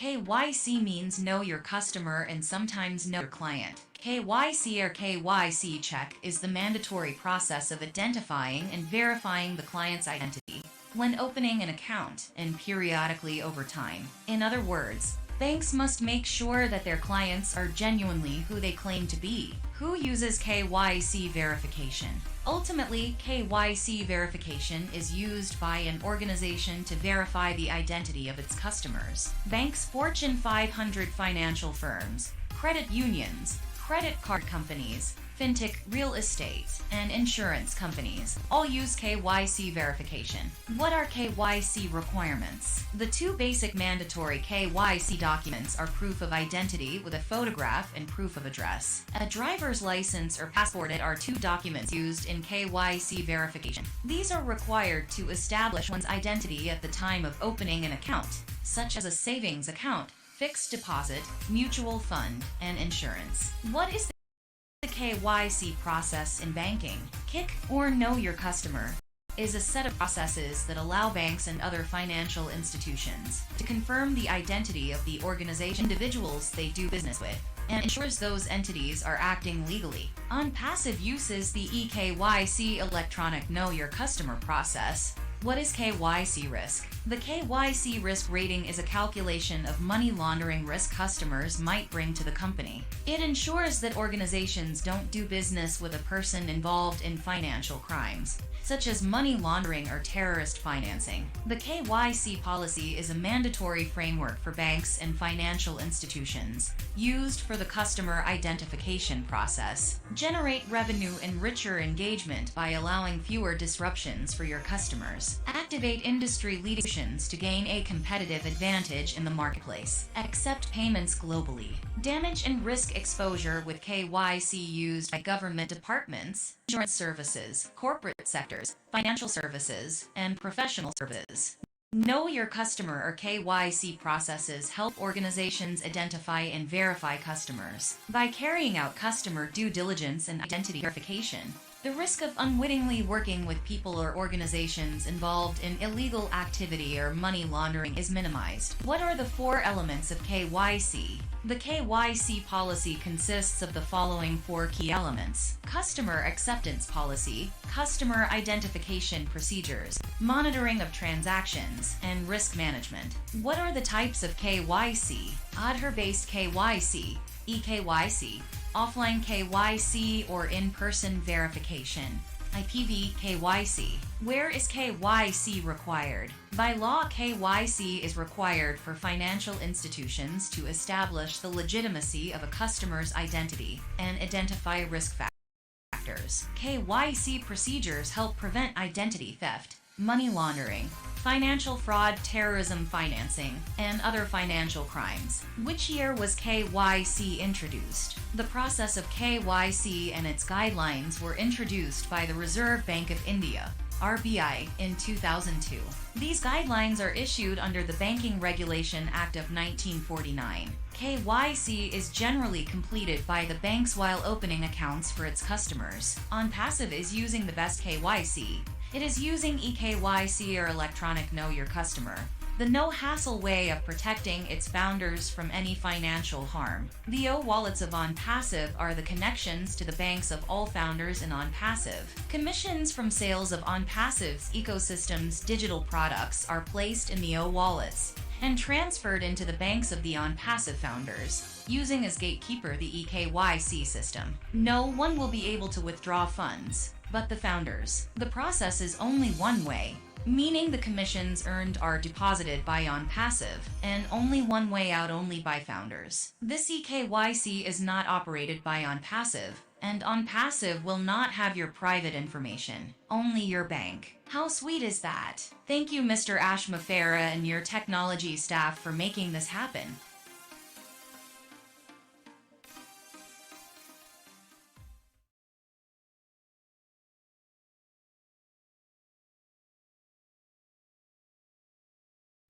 KYC means know your customer and sometimes know your client. KYC or KYC check is the mandatory process of identifying and verifying the client's identity when opening an account and periodically over time. In other words, banks must make sure that their clients are genuinely who they claim to be. Who uses KYC verification? Ultimately, KYC verification is used by an organization to verify the identity of its customers. Banks, Fortune 500 financial firms, credit unions, credit card companies, fintech, real estate, and insurance companies all use KYC verification. What are KYC requirements? The two basic mandatory KYC documents are proof of identity with a photograph and proof of address. A driver's license or passport are two documents used in KYC verification. These are required to establish one's identity at the time of opening an account, such as a savings account, fixed deposit, mutual fund, and insurance. What is the KYC process in banking? KYC, or Know Your Customer, is a set of processes that allow banks and other financial institutions to confirm the identity of the organization individuals they do business with and ensures those entities are acting legally. On-passive uses the eKYC electronic Know Your Customer process. What is KYC risk? The KYC risk rating is a calculation of money laundering risk customers might bring to the company. It ensures that organizations don't do business with a person involved in financial crimes, such as money laundering or terrorist financing. The KYC policy is a mandatory framework for banks and financial institutions, used for the customer identification process. Generate revenue and richer engagement by allowing fewer disruptions for your customers. Activate industry leaderships to gain a competitive advantage in the marketplace. Accept payments globally. Damage and risk exposure with KYC used by government departments, insurance services, corporate sectors, financial services, and professional services. Know Your Customer or KYC processes help organizations identify and verify customers. By carrying out customer due diligence and identity verification, the risk of unwittingly working with people or organizations involved in illegal activity or money laundering is minimized. What are the four elements of KYC? The KYC policy consists of the following four key elements: customer acceptance policy, customer identification procedures, monitoring of transactions, and risk management. What are the types of KYC? Aadhaar-based KYC, eKYC, offline KYC or in-person verification, IPV KYC. Where is KYC required? By law, KYC is required for financial institutions to establish the legitimacy of a customer's identity and identify risk factors. KYC procedures help prevent identity theft, money laundering, financial fraud, terrorism financing, and other financial crimes. Which year was KYC introduced? The process of KYC and its guidelines were introduced by the Reserve Bank of India, RBI, in 2002. These guidelines are issued under the Banking Regulation Act of 1949. KYC is generally completed by the banks while opening accounts for its customers. On-passive is using the best KYC. It is using eKYC or electronic Know Your Customer, the no-hassle way of protecting its founders from any financial harm. The wallets of On-Passive are the connections to the banks of all founders in On-Passive. Commissions from sales of On-Passive's ecosystem's digital products are placed in the wallets and transferred into the banks of the On-Passive founders, using as gatekeeper the eKYC system. No one will be able to withdraw funds but the founders. The process is only one way, meaning the commissions earned are deposited by On-Passive, and only one way out, only by founders. This eKYC is not operated by On-Passive, and On-Passive will not have your private information, only your bank. How sweet is that? Thank you, Mr. Ashma Farah and your technology staff for making this happen.